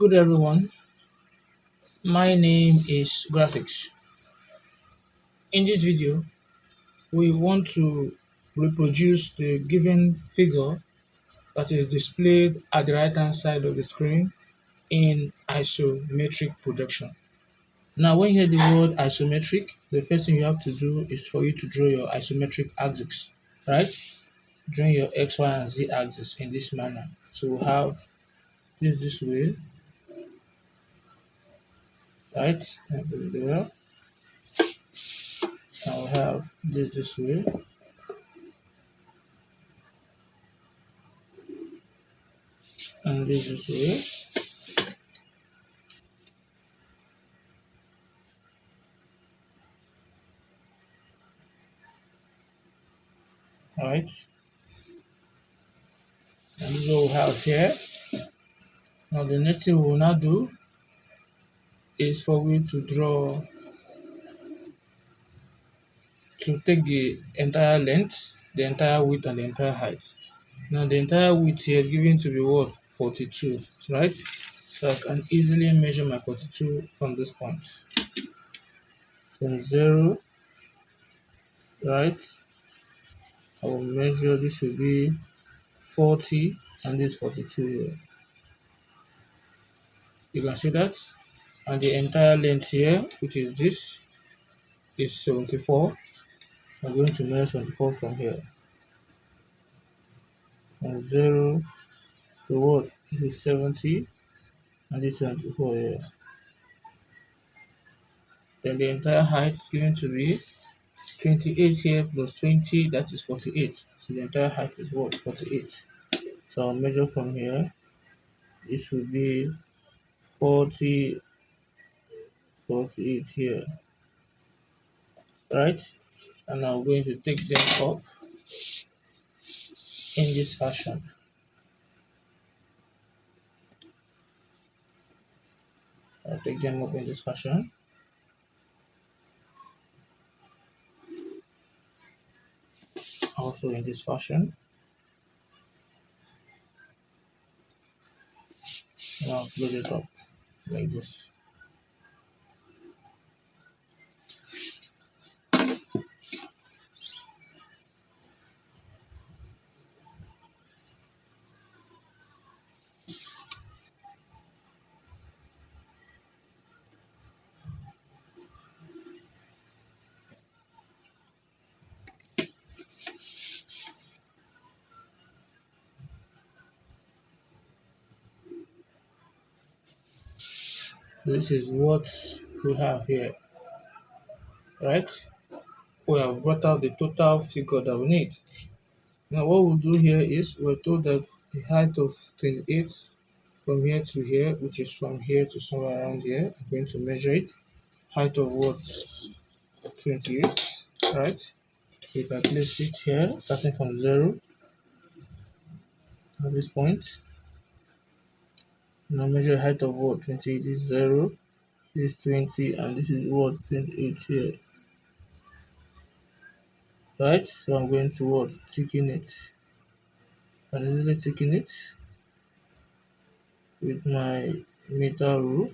Good everyone, my name is Graphics. In this video, we want to reproduce the given figure that is displayed at the right hand side of the screen in isometric projection. Now when you hear the word isometric, the first thing you have to do is for you to draw your isometric axis, right? Drawing your X, Y, and Z axis in this manner. So we have this way, right? And there. And we have this way. And this way. Right, and this is what we have here. Now the next thing we will now do is for we to take the entire length, the entire width, and the entire height. Now the entire width here is given to be what? 42, right? So I can easily measure my 42 from this point. From 0, right? I will measure, this will be 40 and this 42 here. You can see that. And the entire length here, which is this, is 74. I'm going to measure 74 from here. From 0 to what? This is 70 and this is 74 here. Then the entire height is going to be 28 here plus 20, that is 48. So the entire height is what? 48. So I'll measure from here. This will be 40, 48 here. Right? And I'm going to take them up in this fashion. I'll take them up in this fashion. Also in this fashion. Now close it up like this. This is what we have here, right? We have brought out the total figure that we need. Now what we'll do here is we're told that the height of 28 from here to here, which is from here to somewhere around here, I'm going to measure it. Height of what? 28, right? So if I place it here, starting from 0 at this point, now measure height of what? 28 is 0, this is 20, and this is what? 28 here. Right, so I'm going to what? Thicken it. And easily thicken it with my meter rule.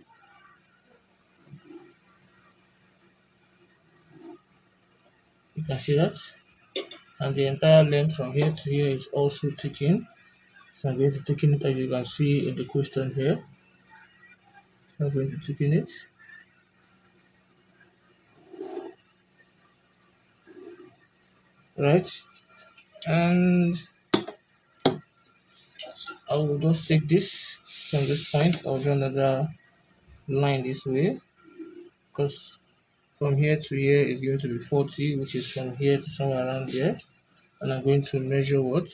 You can see that. And the entire length from here to here is also thickened. So I'm going to thicken it as you can see in the question here. So I'm going to thicken it. Right, and I will just take this from this point. I'll draw another line this way because from here to here is going to be 40, which is from here to somewhere around here. And I'm going to measure what?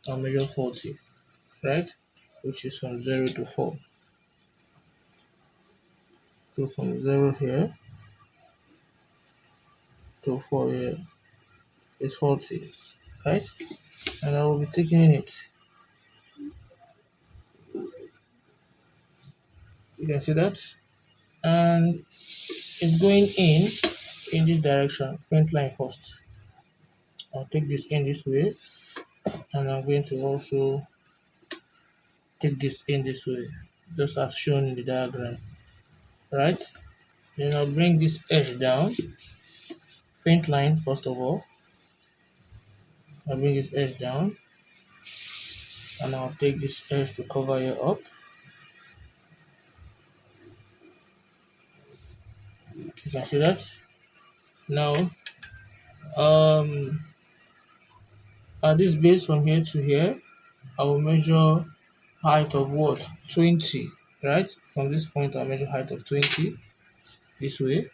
I'll measure 40, right? Which is from 0 to 4. So from 0 here to 4 here is 40, right? And I will be taking it. You can see that. And it's going in this direction, front line first. I'll take this in this way, and I'm going to also take this in this way. just as shown in the diagram, right? Then I'll bring this edge down, faint line first of all. I'll bring this edge down, and I'll take this edge to cover here up. You can see that. Now, um, at this base from here to here, I will measure height of what? 20, right? From this point, I'll measure height of 20 this way,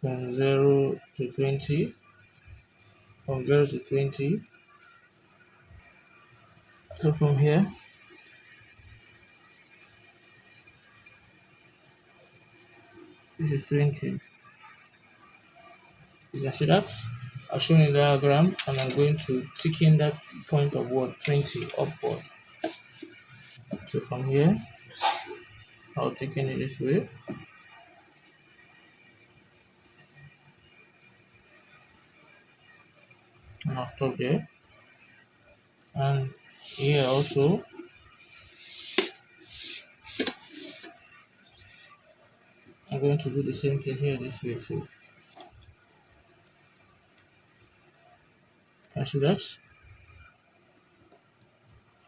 from 0 to 20, from 0 to 20. So from here, this is 20. You can see that as shown in the diagram, and I'm going to thicken that point of what? 20 upward. So from here, I'll thicken it this way. And I'll stop there. And here also, I'm going to do the same thing here this way too. Can you see that?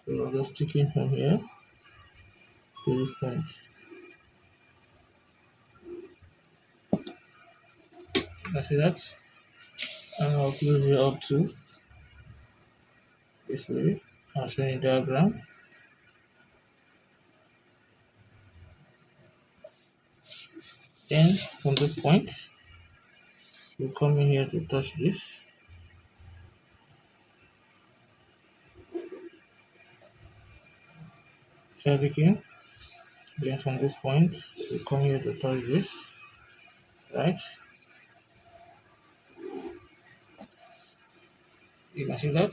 So I'll just thicken from here to this point. Can you see that? And I'll close it up too this way. I'll show you the diagram. Then from this point, you come in here to touch this. Start again. Then from this point, you come here to touch this, right? You can see that.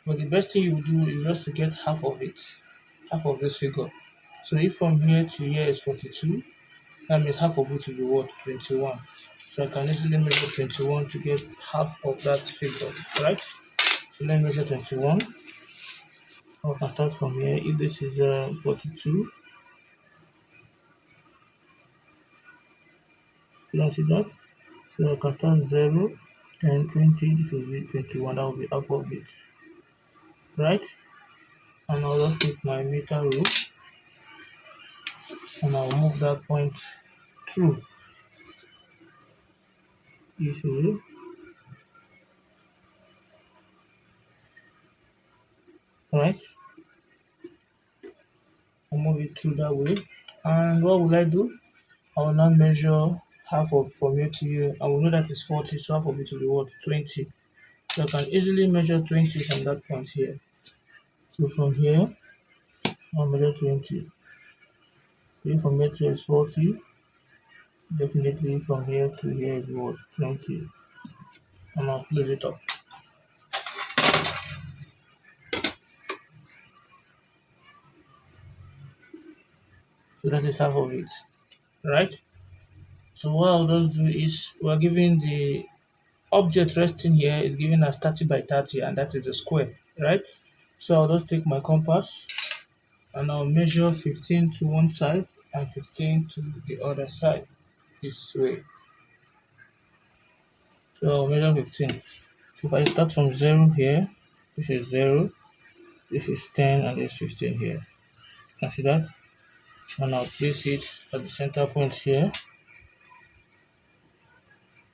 But the best thing you do is just to get half of it, half of this figure. So if from here to here is 42, that means half of it will be what? 21. So I can easily measure 21 to get half of that figure, right? So let me measure 21. I can start from here. If this is 42, you don't see that? So I can start 0, then 20, this will be 21, that will be half of it, right? And I'll just take my meter rule and I'll move that point through this way. Right? I'll move it through that way. And what will I do? I will now measure half of from here to here. I will know that is 40, so half of it will be what? 20. So I can easily measure 20 from that point here. So from here, I'll measure 20. If from here to here is 40, definitely from here to here is what? 20. And I'll close it up. So that is half of it, right? So what I'll just do is we're giving the object resting here is given as 30 by 30, and that is a square, right? So I'll just take my compass and I'll measure 15 to one side and 15 to the other side this way. So I'll measure 15. So if I start from 0 here, this is 0, this is 10, and this is 15 here. Can you see that? And I'll place it at the center point here.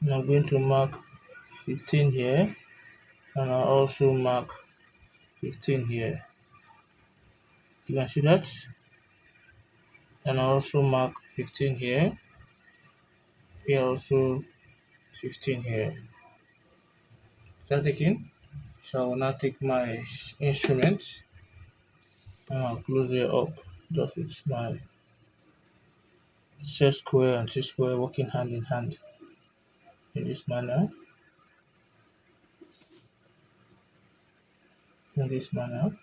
And I'm going to mark 15 here, and I'll also mark 15 here. You can see that? And I'll also mark 15 here. Here also 15 here. Is that taken? So I will now take my instrument and I'll close it up just with my set square and T square working hand in hand in this manner. In this manner.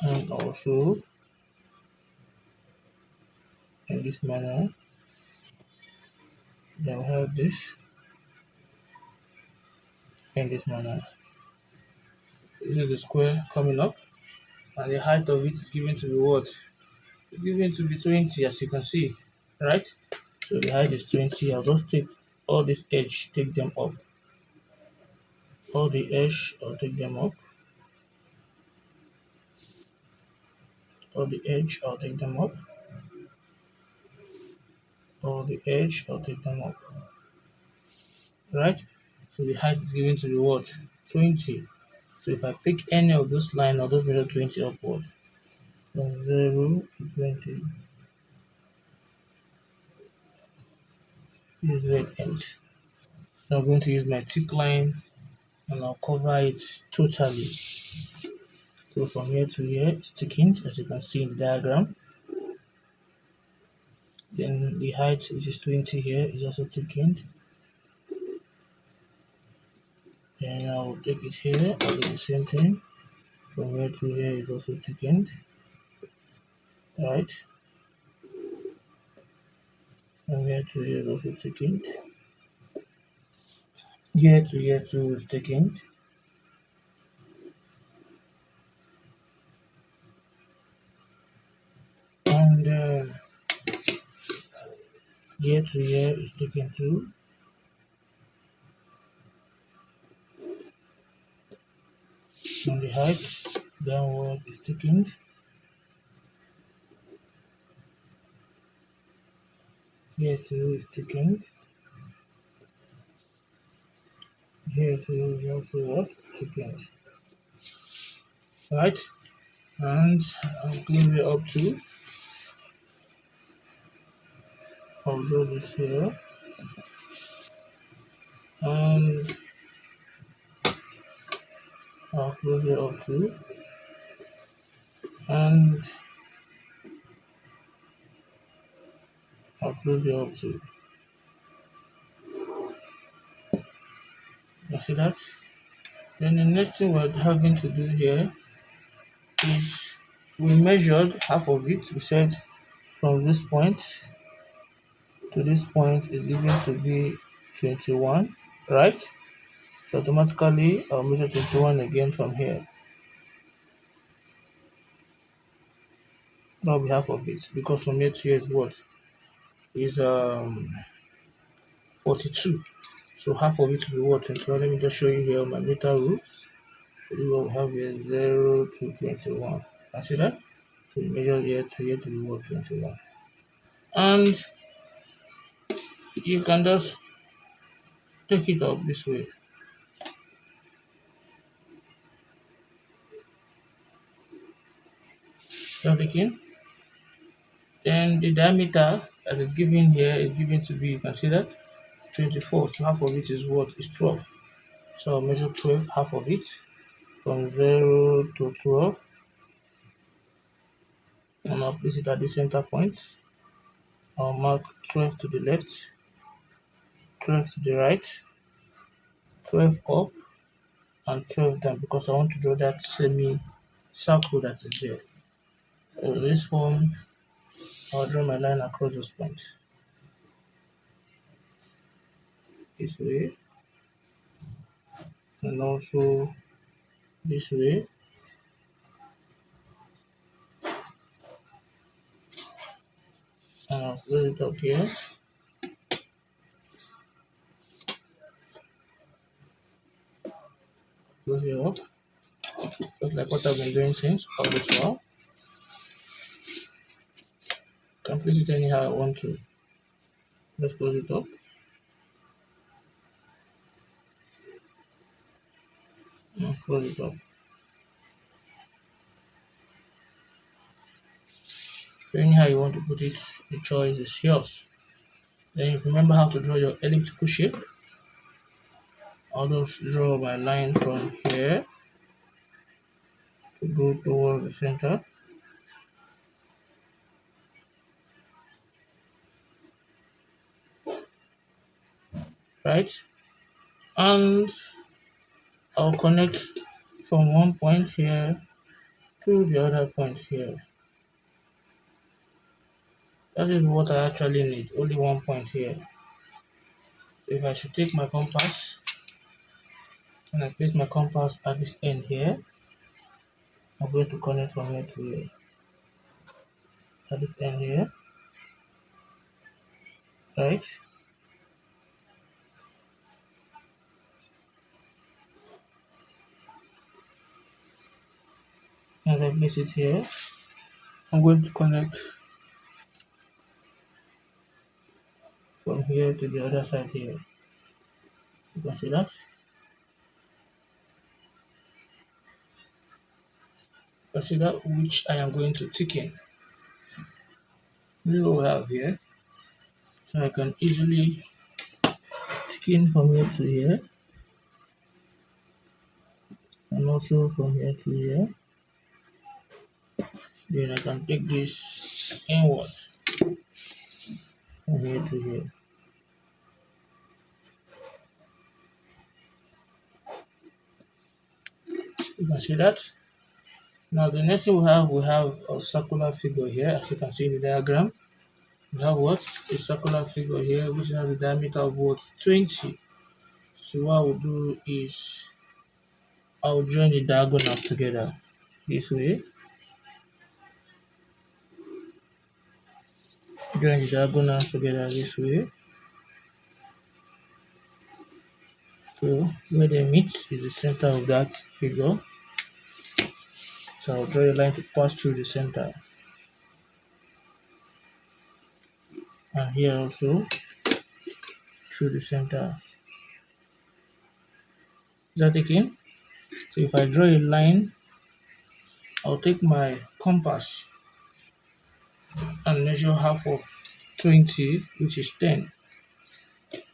And also in this manner. Then we have this in this manner. This is the square coming up. and the height of it is given to be what? It's given to be 20, as you can see, right? So the height is 20. I'll just take all this edge, take them up. All the edge, I'll take them up. All the edge, I'll take them up. All the edge, I'll take them up. Right? So the height is given to be what? 20. So if I pick any of those lines, I'll just measure 20 upward. From 0 to 20. Use red edge. So I'm going to use my thick line and I'll cover it totally. So from here to here, it's thickened, as you can see in the diagram. Then the height, which is 20 here, is also thickened. Then I'll take it here, I'll do the same thing. From here to here is also thickened. Right? From here to here is also thickened. Here to here too is thickened. And here to here is thickened too. And the height downward is thickened. Here too is thickened. Here too is also what? Thickened. Right? And I'll clean it up too. I'll draw this here. And I'll close it up too. And I'll close it up too. You see that? Then the next thing we're having to do here is we measured half of it. We said from this point to this point is given to be 21, right? So automatically I'll measure 21 again from here. That'll be half of it, because from here to here is what? Is 42. So half of it will be what? 21. Let me just show you here my meter rule. So what we have here is 0 to 21. Can see that? So we measure here to be what? 21. And you can just take it up this way. Again. Then the diameter that is given here is given to be, you can see that, 24. So half of it is what? Is 12. So I'll measure 12, half of it, from 0 to 12. And I'll place it at the center point. I'll mark 12 to the left, 12 to the right, 12 up, and 12 down, because I want to draw that semi-circle that is there. So in this form, I'll draw my line across those points. This way, and also this way. And I'll close it up here. Close it up. Just like what I've been doing since all this while. Can place it anyhow I want to. Let's close it up. And close it up. So anyhow you want to put it, the choice is yours. Then if you remember how to draw your elliptical shape, I'll just draw my line from here to go towards the center. Right? And I'll connect from one point here to the other point here. That is what I actually need, only one point here. If I should take my compass and I place my compass at this end here, I'm going to connect from here to here. At this end here, right? And I place it here. I'm going to connect from here to the other side here. You can see that. Consider which I am going to thicken. This is what we have here. So I can easily thicken from here to here, and also from here to here. Then I can take this inward from here to here. You can see that. Now the next thing we have a circular figure here, as you can see in the diagram. We have what? A circular figure here which has a diameter of what? 20. So what I will do is I'll join the diagonals together this way. Join the diagonals together this way. So where they meet is the center of that figure. So I'll draw a line to pass through the center. And here also through the center. Is that taken? So if I draw a line, I'll take my compass and measure half of 20, which is 10.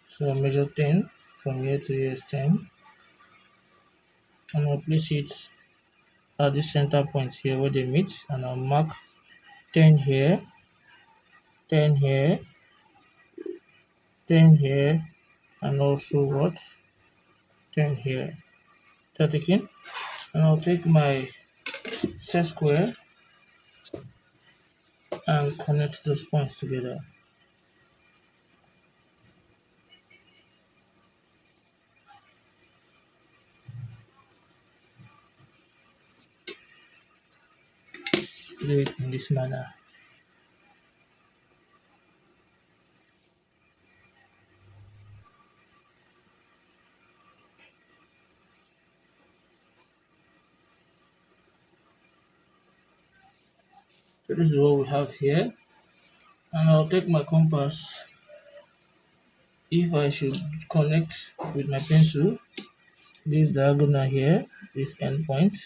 So I'll measure 10 from here to here is 10. And I'll place it at the center point here where they meet, and I'll mark 10 here, 10 here, 10 here, and also what? 10 here. Is that taken? And I'll take my set square and connect those points together. Do it in this manner. So this is what we have here. And I'll take my compass. If I should connect with my pencil, this diagonal here, this end point,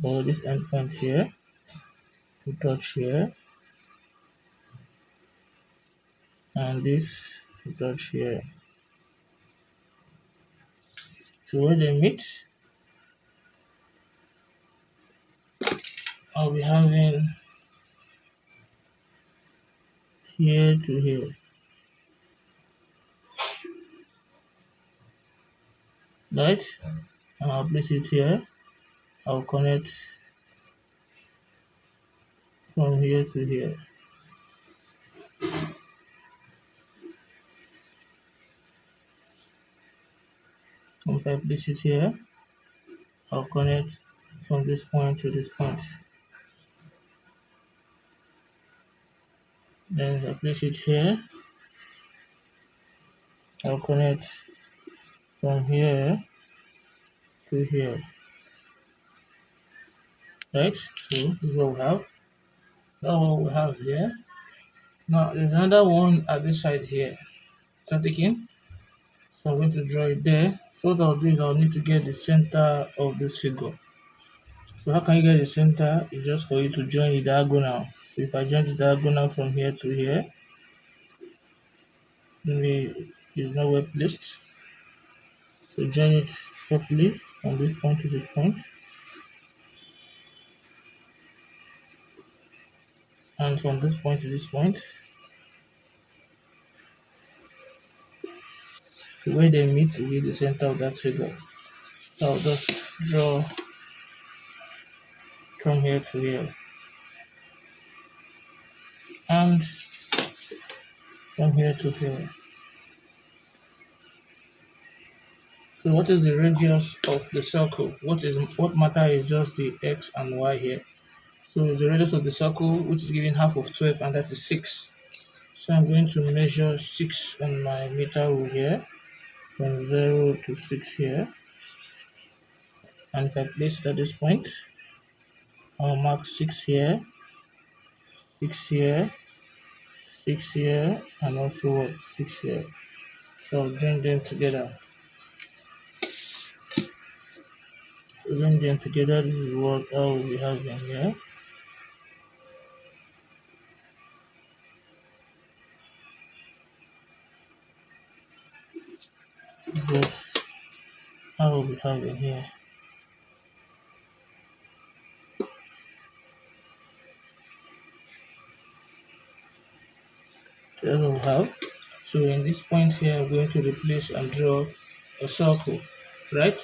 or this end point here, to touch here, and this to touch here. So where they meet, I'll be having here to here, right? And I'll place it here. I'll connect from here to here. Once I place it here, I'll connect from this point to this point. Then I place it here. I'll connect from here to here. Right? So this is what we have. That's what we have here. Now there's another one at this side here. Start taking. So I'm going to draw it there. So what I'll do is I'll need to get the center of this figure. So how can you get the center? It's just for you to join the diagonal. So if I join the diagonal from here to here, maybe it's not well placed. So join it properly from this point to this point. And from this point to this point. So where they meet will be the center of that figure. So I'll just draw from here to here. And from here to here. So what is the radius of the circle? What matter is just the x and y here. So the radius of the circle, which is given half of 12, and that is 6. So I'm going to measure 6 on my meter rule here, from 0 to 6 here. And if I place it at this point, I'll mark 6 here, 6 here, 6 here, and also what? 6 here. So I'll join them together. Join them together, this is what I will be having here. What I will be having here. So that's what we have. So in this point here, I'm going to replace and draw a circle, right?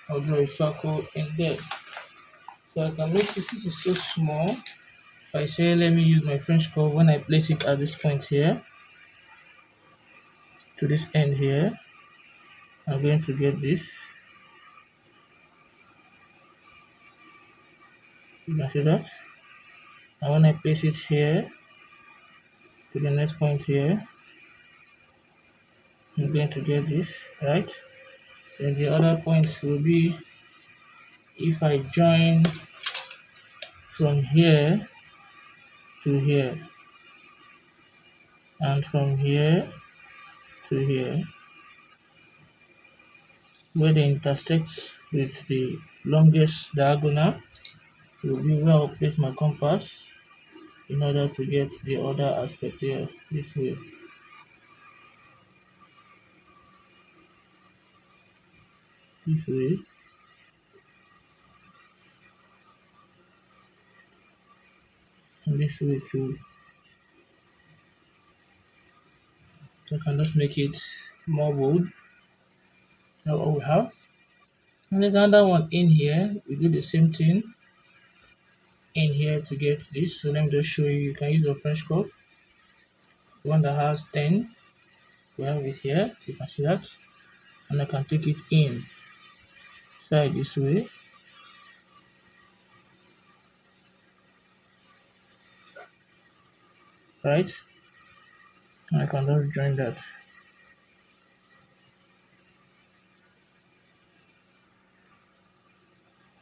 I'll draw a circle in there. So I can make this is so small. If I say let me use my French curve, when I place it at this point here to this end here, I'm going to get this. You can see that. And when I place it here to the next point here, I'm going to get this, right? Then the other points will be if I join from here to here and from here to here, where they intersect with the longest diagonal will be where I'll place my compass in order to get the other aspect here this way. This way. And this way too. So I can just make it more bold. That's what we have. And there's another one in here. We do the same thing in here to get this. So let me just show you. You can use your French curve. The one that has 10. We have it here. You can see that. And I can take it inside this way. Right? And I can just join that.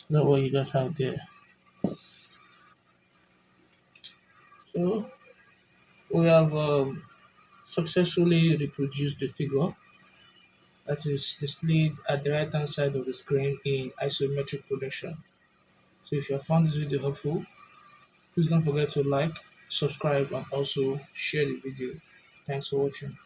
That's what you just have there. So we have successfully reproduced the figure that is displayed at the right hand side of the screen in isometric projection. So if you have found this video helpful, please don't forget to like, subscribe, and also share the video. Thanks for watching.